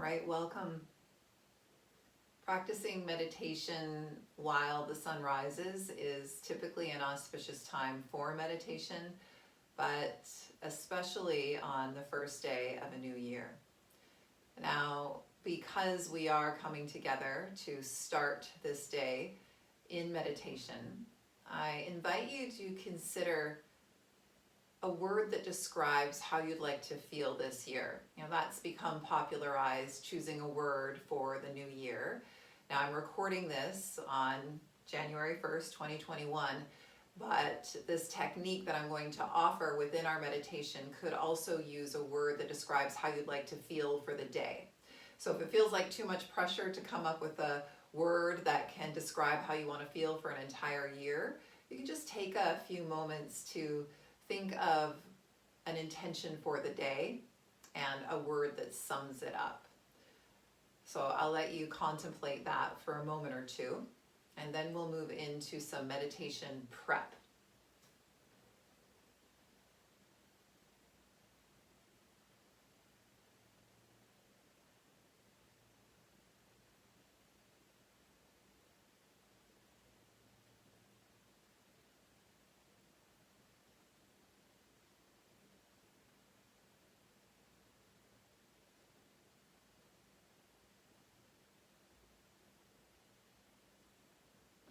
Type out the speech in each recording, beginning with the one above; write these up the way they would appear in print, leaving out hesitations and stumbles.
right, welcome. Practicing meditation while the sun rises is typically an auspicious time for meditation, but especially on the first day of a new year. Now, because we are coming together to start this day in meditation, I invite you to consider a word that describes how you'd like to feel this year. That's become popularized, choosing a word for the new year. Now, I'm recording this on January 1st, 2021, but this technique that I'm going to offer within our meditation could also use a word that describes how you'd like to feel for the day. So if it feels like too much pressure to come up with a word that can describe how you want to feel for an entire year, you can just take a few moments to think of an intention for the day and a word that sums it up. So I'll let you contemplate that for a moment or two, and then we'll move into some meditation prep.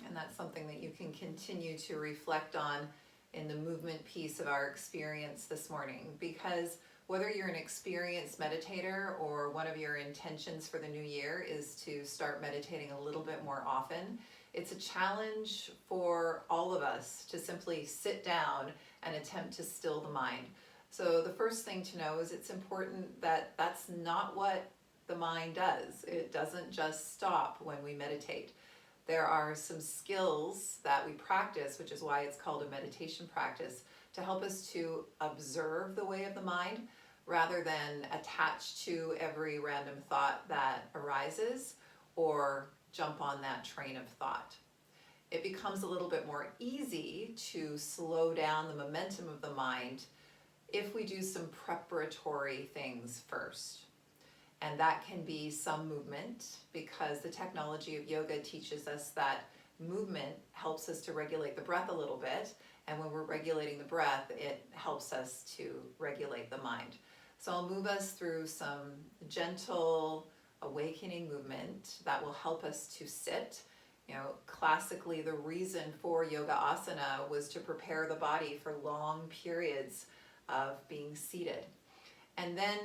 And that's something that you can continue to reflect on in the movement piece of our experience this morning, because whether you're an experienced meditator or one of your intentions for the new year is to start meditating a little bit more often, it's a challenge for all of us to simply sit down and attempt to still the mind. So the first thing to know is it's important that that's not what the mind does. It doesn't just stop when we meditate. There are some skills that we practice, which is why it's called a meditation practice, to help us to observe the way of the mind rather than attach to every random thought that arises or jump on that train of thought. It becomes a little bit more easy to slow down the momentum of the mind if we do some preparatory things first. And that can be some movement, because the technology of yoga teaches us that movement helps us to regulate the breath a little bit. And when we're regulating the breath, it helps us to regulate the mind. So I'll move us through some gentle awakening movement that will help us to sit. Classically, the reason for yoga asana was to prepare the body for long periods of being seated. And then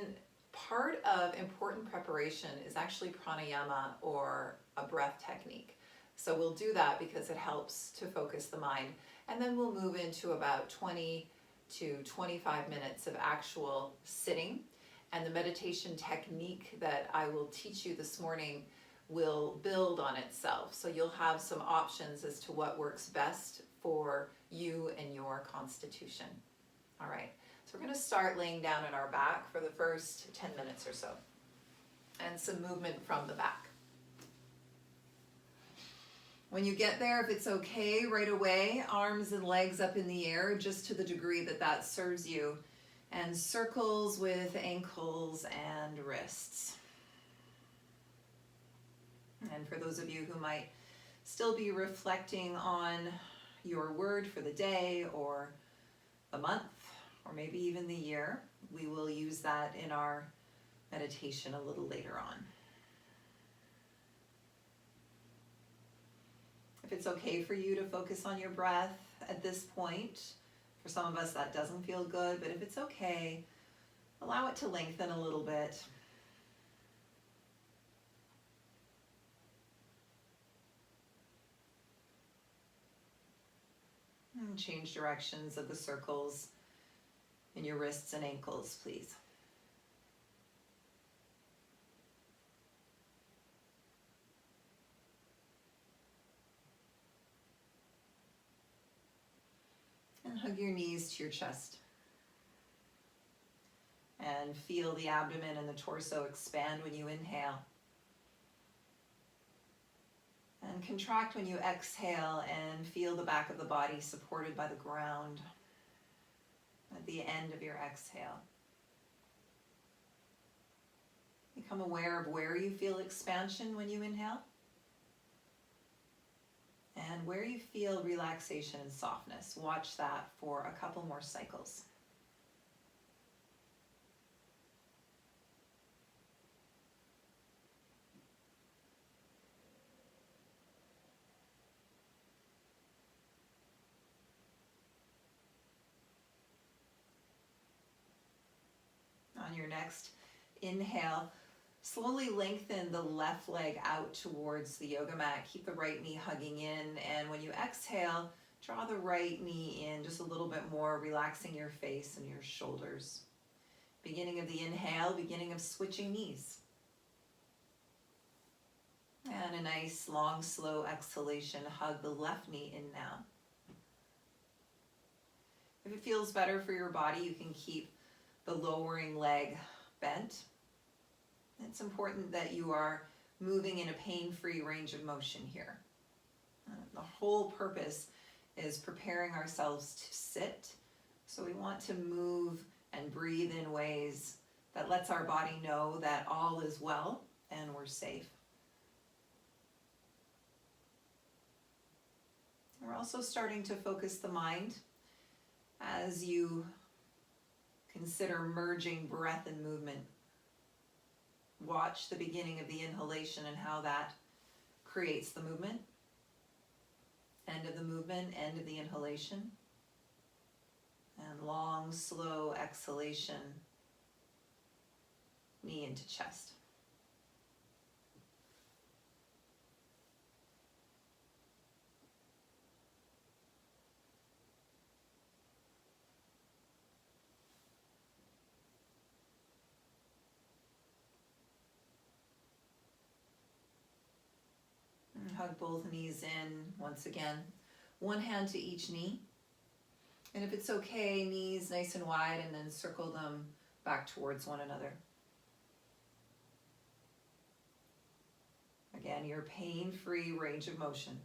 part of important preparation is actually pranayama, or a breath technique. So we'll do that because it helps to focus the mind. And then we'll move into about 20 to 25 minutes of actual sitting. And the meditation technique that I will teach you this morning will build on itself. So you'll have some options as to what works best for you and your constitution. All right. So we're going to start laying down on our back for the first 10 minutes or so, and some movement from the back. When you get there, if it's okay, right away, arms and legs up in the air, just to the degree that that serves you, and circles with ankles and wrists. And for those of you who might still be reflecting on your word for the day or the month, or maybe even the year, we will use that in our meditation a little later on. If it's okay for you to focus on your breath at this point, for some of us that doesn't feel good, but if it's okay, allow it to lengthen a little bit. And change directions of the circles in your wrists and ankles, please. And hug your knees to your chest. And feel the abdomen and the torso expand when you inhale. And contract when you exhale, and feel the back of the body supported by the ground at the end of your exhale. Become aware of where you feel expansion when you inhale and where you feel relaxation and softness. Watch that for a couple more cycles. On your next inhale, slowly lengthen the left leg out towards the yoga mat. Keep the right knee hugging in, and when you exhale, draw the right knee in just a little bit more, relaxing your face and your shoulders. Beginning of the inhale, beginning of switching knees. And a nice long slow exhalation, hug the left knee in now. If it feels better for your body, you can keep the lowering leg bent. It's important that you are moving in a pain-free range of motion here. The whole purpose is preparing ourselves to sit. So we want to move and breathe in ways that lets our body know that all is well and we're safe. We're also starting to focus the mind as you consider merging breath and movement. Watch the beginning of the inhalation and how that creates the movement. End of the movement, end of the inhalation. And long, slow exhalation, knee into chest. Hug both knees in once again. One hand to each knee. And if it's okay, knees nice and wide, and then circle them back towards one another. Again, your pain-free range of motion.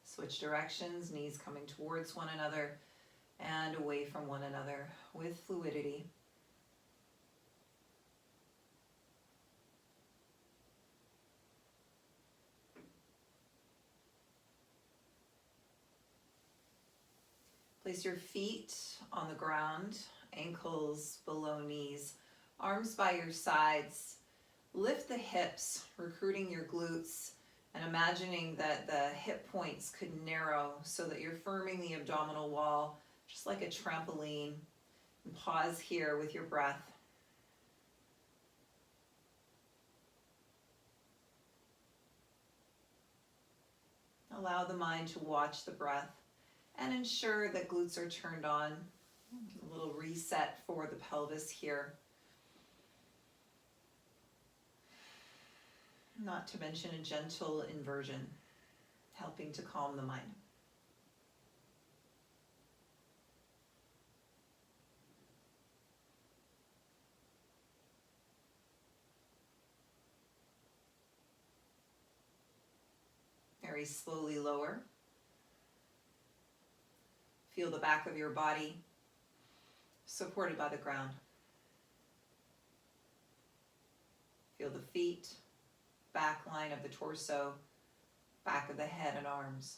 Switch directions, knees coming towards one another and away from one another with fluidity. Place your feet on the ground, ankles below knees, arms by your sides. Lift the hips, recruiting your glutes, and imagining that the hip points could narrow so that you're firming the abdominal wall just like a trampoline. And pause here with your breath. Allow the mind to watch the breath and ensure that glutes are turned on. A little reset for the pelvis here. Not to mention a gentle inversion, helping to calm the mind. Very slowly lower. Feel the back of your body supported by the ground. Feel the feet, back line of the torso, back of the head and arms.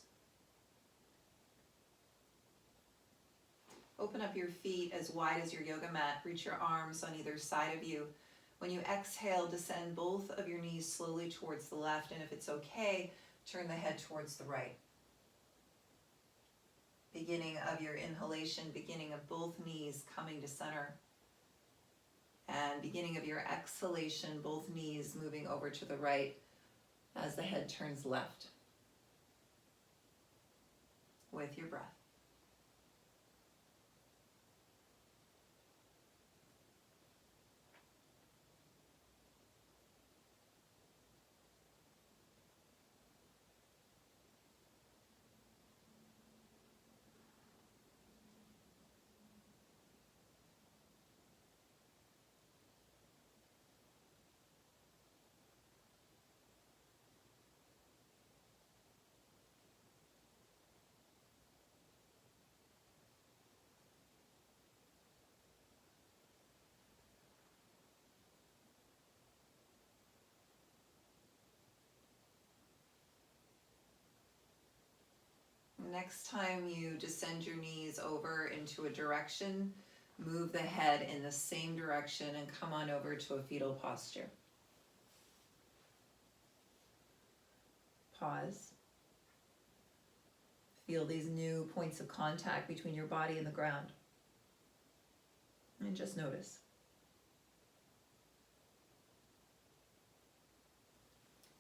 Open up your feet as wide as your yoga mat. Reach your arms on either side of you. When you exhale, descend both of your knees slowly towards the left, and if it's okay, turn the head towards the right. Beginning of your inhalation, beginning of both knees coming to center. And beginning of your exhalation, both knees moving over to the right as the head turns left with your breath. next time you descend your knees over into a direction, move the head in the same direction and come on over to a fetal posture. Pause. Feel these new points of contact between your body and the ground. And just notice.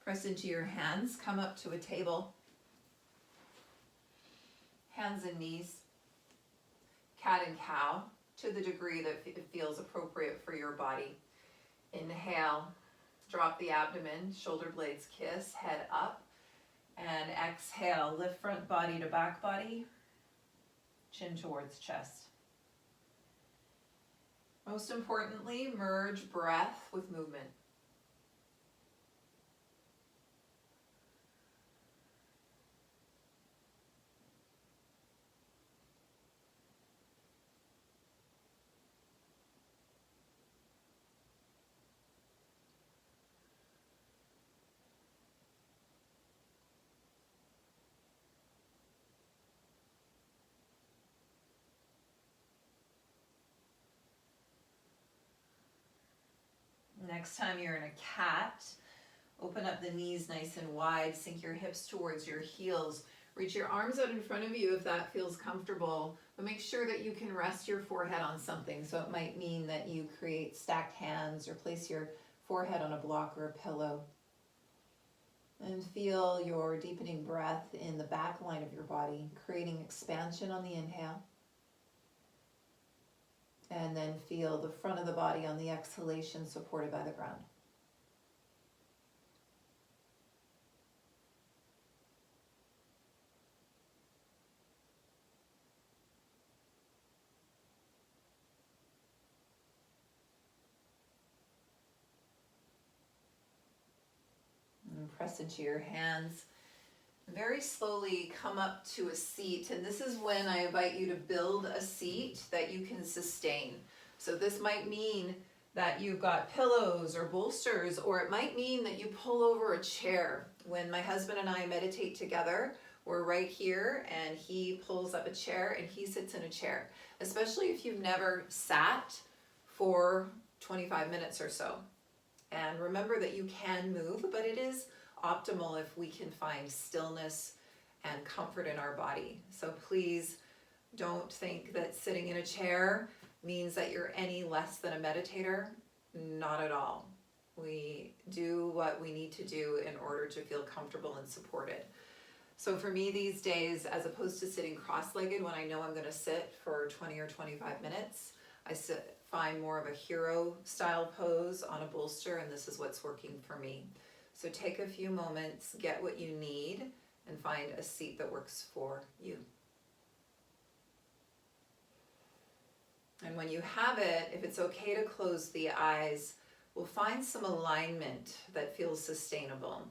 Press into your hands, come up to a table. Hands and knees. Cat and cow to the degree that it feels appropriate for your body. Inhale, drop the abdomen, shoulder blades kiss, head up. And exhale, lift front body to back body, chin towards chest. Most importantly, merge breath with movement. Next time you're in a cat, open up the knees nice and wide, sink your hips towards your heels. Reach your arms out in front of you if that feels comfortable, but make sure that you can rest your forehead on something. So it might mean that you create stacked hands or place your forehead on a block or a pillow. And feel your deepening breath in the back line of your body, creating expansion on the inhale. And then feel the front of the body on the exhalation supported by the ground. And press into your hands. Very slowly come up to a seat, and this is when I invite you to build a seat that you can sustain. So this might mean that you've got pillows or bolsters, or it might mean that you pull over a chair. When my husband and I meditate together, we're right here and he pulls up a chair and he sits in a chair, especially if you've never sat for 25 minutes or so. And remember that you can move, but it is optimal if we can find stillness and comfort in our body. So please don't think that sitting in a chair means that you're any less than a meditator. Not at all. We do what we need to do in order to feel comfortable and supported. So for me these days, as opposed to sitting cross-legged when I know I'm going to sit for 20 or 25 minutes, I find more of a hero style pose on a bolster, and this is what's working for me. So take a few moments, get what you need, and find a seat that works for you. And when you have it, if it's okay to close the eyes, we'll find some alignment that feels sustainable.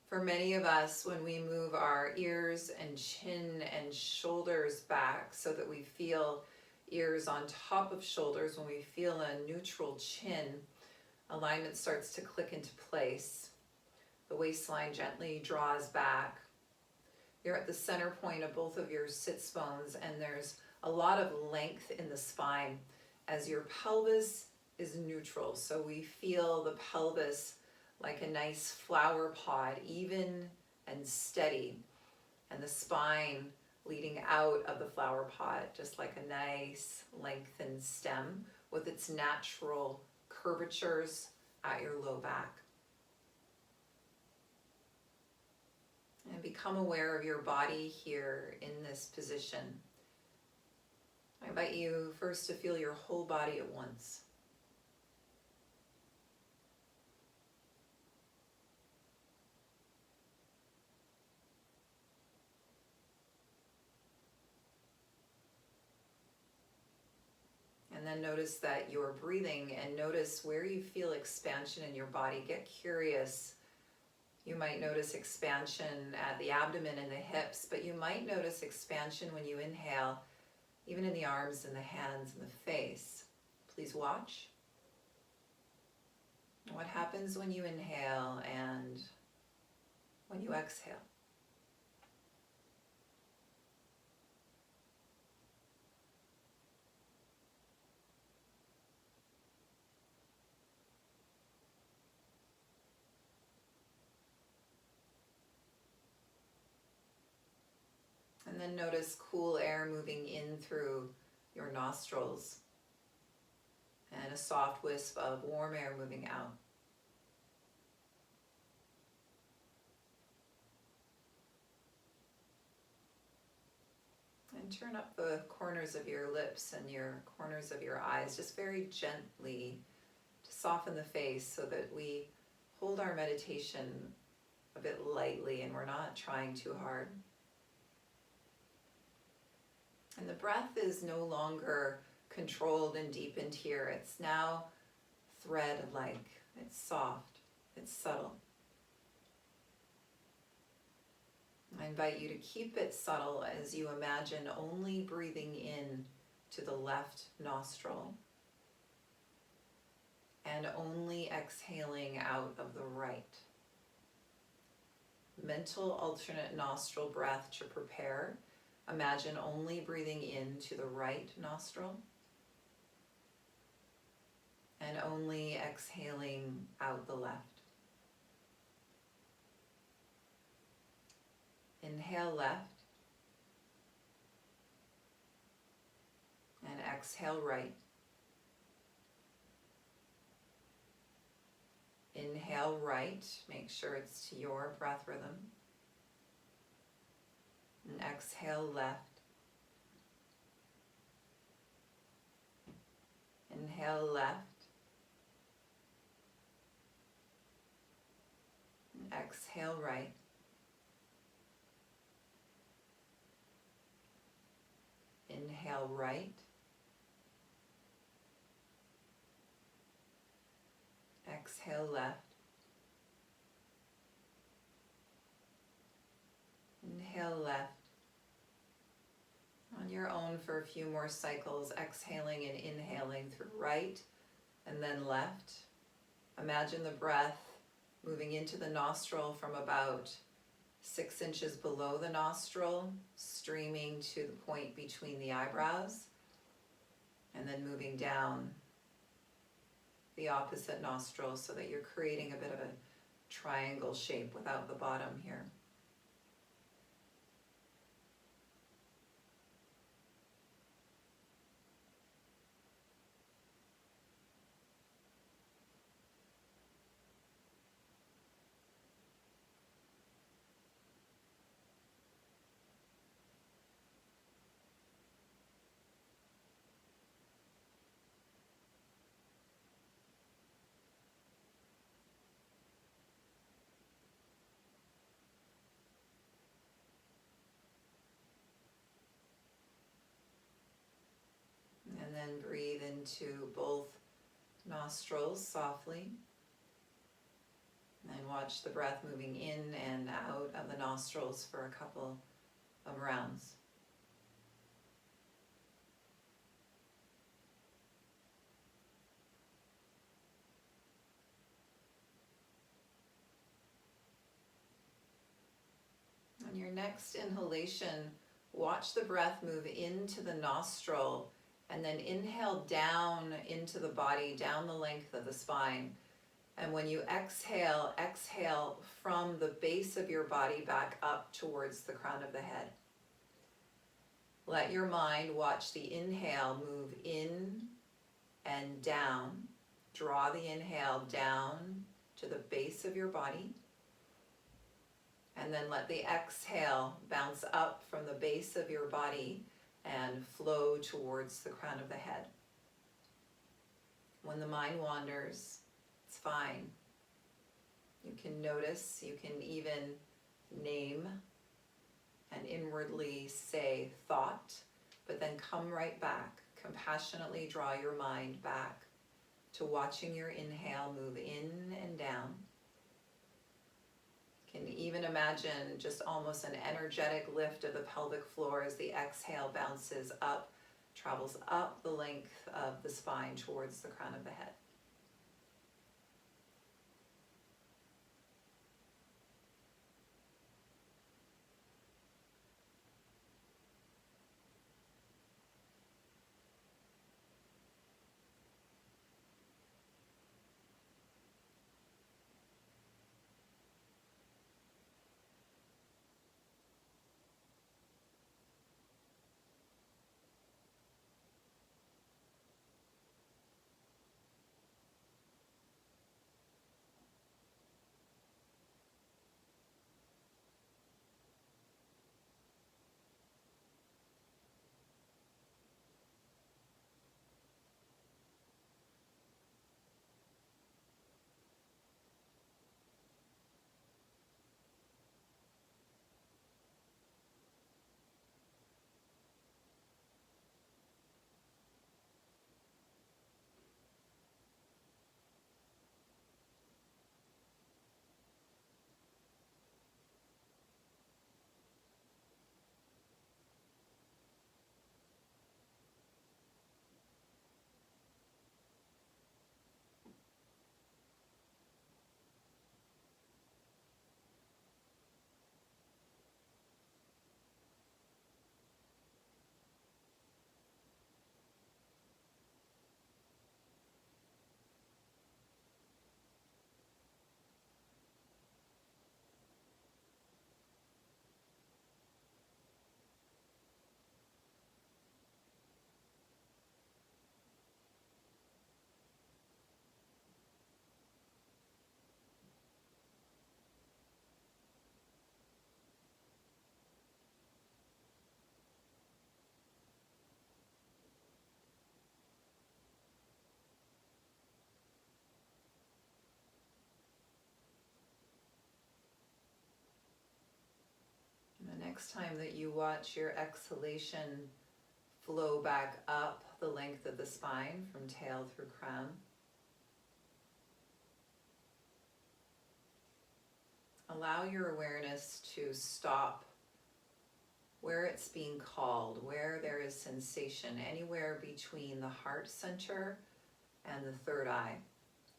For many of us, when we move our ears and chin and shoulders back so that we feel ears on top of shoulders, when we feel a neutral chin, alignment starts to click into place. The waistline gently draws back. You're at the center point of both of your sits bones, and there's a lot of length in the spine as your pelvis is neutral. So we feel the pelvis like a nice flower pod, even and steady, and the spine leading out of the flower pod, just like a nice lengthened stem with its natural curvatures at your low back. And become aware of your body here in this position. I invite you first to feel your whole body at once. And then notice that you're breathing, and notice where you feel expansion in your body. Get curious. You might notice expansion at the abdomen and the hips, but you might notice expansion when you inhale, even in the arms and the hands and the face. Please watch. What happens when you inhale and when you exhale? And then notice cool air moving in through your nostrils and a soft wisp of warm air moving out. And turn up the corners of your lips and your corners of your eyes just very gently to soften the face so that we hold our meditation a bit lightly and we're not trying too hard. And the breath is no longer controlled and deepened here. It's now thread-like. It's soft. It's subtle. I invite you to keep it subtle as you imagine only breathing in to the left nostril and only exhaling out of the right. Mental alternate nostril breath to prepare. Imagine only breathing in to the right nostril and only exhaling out the left. Inhale left and exhale right. Inhale right, make sure it's to your breath rhythm. And exhale left. Inhale left. And exhale right. Inhale right. Exhale left. Inhale left. On your own for a few more cycles, exhaling and inhaling through right and then left. Imagine the breath moving into the nostril from about 6 inches below the nostril, streaming to the point between the eyebrows, and then moving down the opposite nostril so that you're creating a bit of a triangle shape without the bottom here. And then breathe into both nostrils softly. And watch the breath moving in and out of the nostrils for a couple of rounds. On your next inhalation, watch the breath move into the nostril and then inhale down into the body, down the length of the spine. And when you exhale, exhale from the base of your body back up towards the crown of the head. Let your mind watch the inhale move in and down. Draw the inhale down to the base of your body. And then let the exhale bounce up from the base of your body and flow towards the crown of the head. When the mind wanders, it's fine. You can notice, you can even name and inwardly say thought, but then come right back. Compassionately draw your mind back to watching your inhale move in and down. Can even imagine just almost an energetic lift of the pelvic floor as the exhale bounces up, travels up the length of the spine towards the crown of the head. next time that you watch your exhalation flow back up the length of the spine from tail through crown, allow your awareness to stop where it's being called, where there is sensation, anywhere between the heart center and the third eye.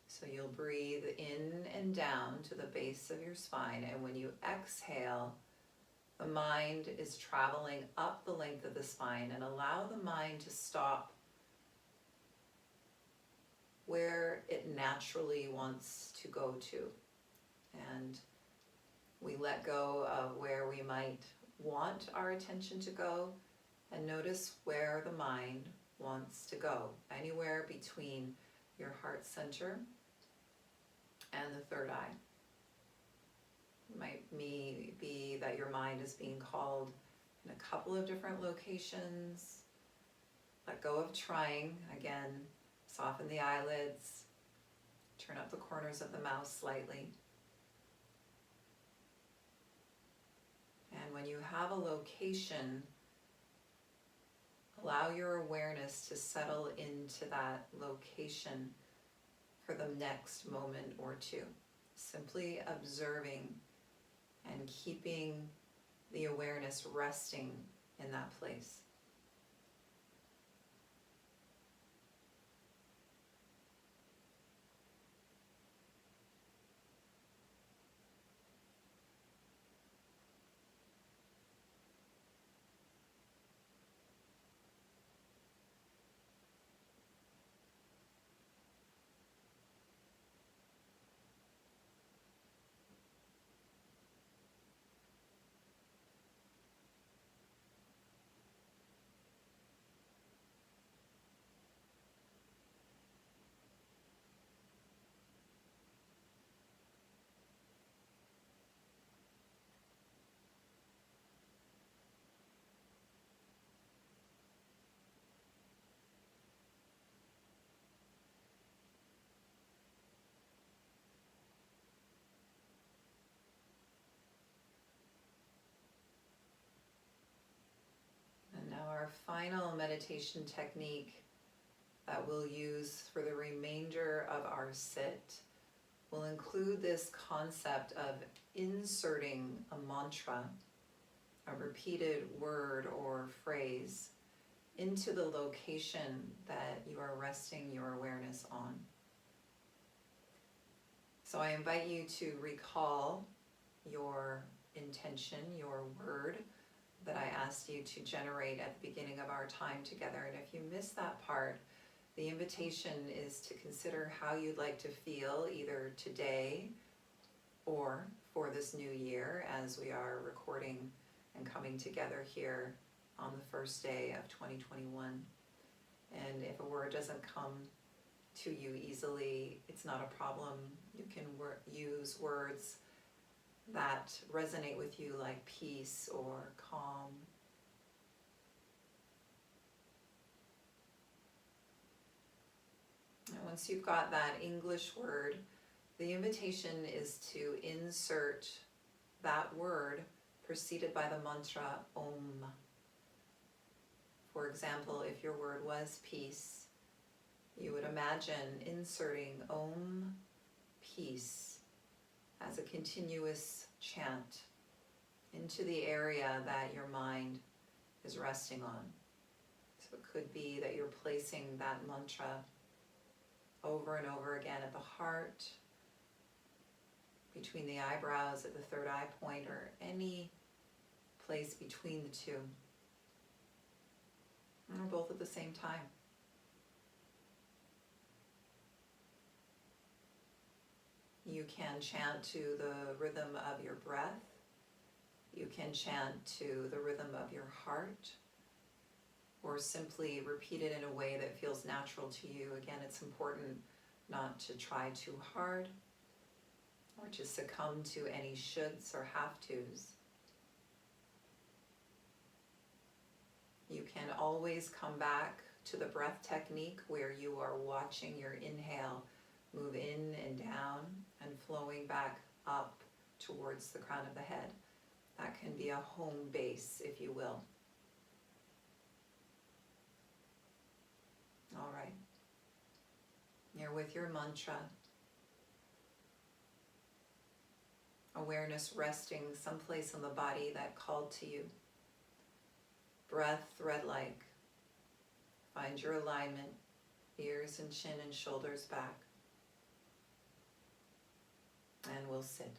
So you'll breathe in and down to the base of your spine, and when you exhale, the mind is traveling up the length of the spine, and allow the mind to stop where it naturally wants to go to. And we let go of where we might want our attention to go, and notice where the mind wants to go, anywhere between your heart center and the third eye. It might be that your mind is being called in a couple of different locations. Let go of trying. Again, soften the eyelids, turn up the corners of the mouth slightly. And when you have a location, allow your awareness to settle into that location for the next moment or two. Simply observing and keeping the awareness resting in that place. Our final meditation technique that we'll use for the remainder of our sit will include this concept of inserting a mantra, a repeated word or phrase, into the location that you are resting your awareness on. So I invite you to recall your intention, your word, that I asked you to generate at the beginning of our time together. And if you missed that part, the invitation is to consider how you'd like to feel either today or for this new year as we are recording and coming together here on the first day of 2021. And if a word doesn't come to you easily, it's not a problem. You can use words that resonate with you, like peace or calm. And once you've got that English word, the invitation is to insert that word preceded by the mantra Om. For example, if your word was peace, you would imagine inserting Om, peace, as a continuous chant into the area that your mind is resting on. So it could be that you're placing that mantra over and over again at the heart, between the eyebrows, at the third eye point, or any place between the two, or both at the same time. You can chant to the rhythm of your breath. You can chant to the rhythm of your heart, or simply repeat it in a way that feels natural to you. Again, it's important not to try too hard or to succumb to any shoulds or have-tos. You can always come back to the breath technique where you are watching your inhale move in and down and flowing back up towards the crown of the head. That can be a home base, if you will. All right. You're with your mantra. Awareness resting someplace on the body that called to you. Breath thread-like. Find your alignment, ears and chin and shoulders back. And we'll sit.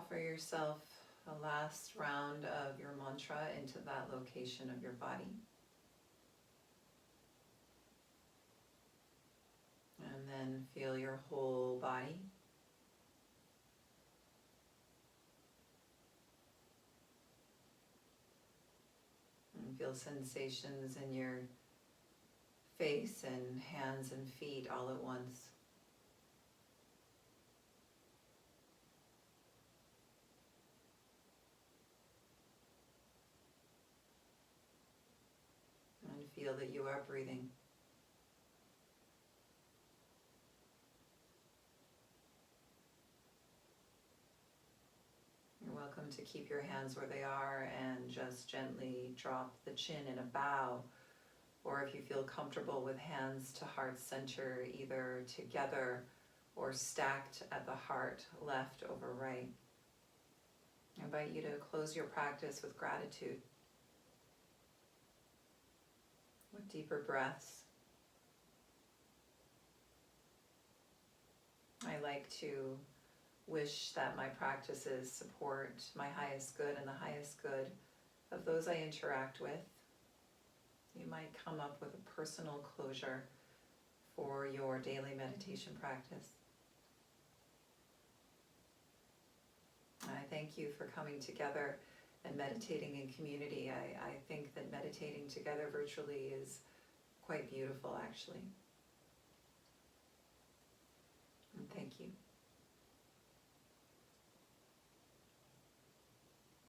offer yourself a last round of your mantra into that location of your body. And then feel your whole body. And feel sensations in your face and hands and feet all at once. And feel that you are breathing. You're welcome to keep your hands where they are and just gently drop the chin in a bow. Or if you feel comfortable with hands to heart center, either together or stacked at the heart, left over right. I invite you to close your practice with gratitude, with deeper breaths. I like to wish that my practices support my highest good and the highest good of those I interact with. You might come up with a personal closure for your daily meditation practice. I thank you for coming together and meditating in community. I think that meditating together virtually is quite beautiful, actually. And thank you.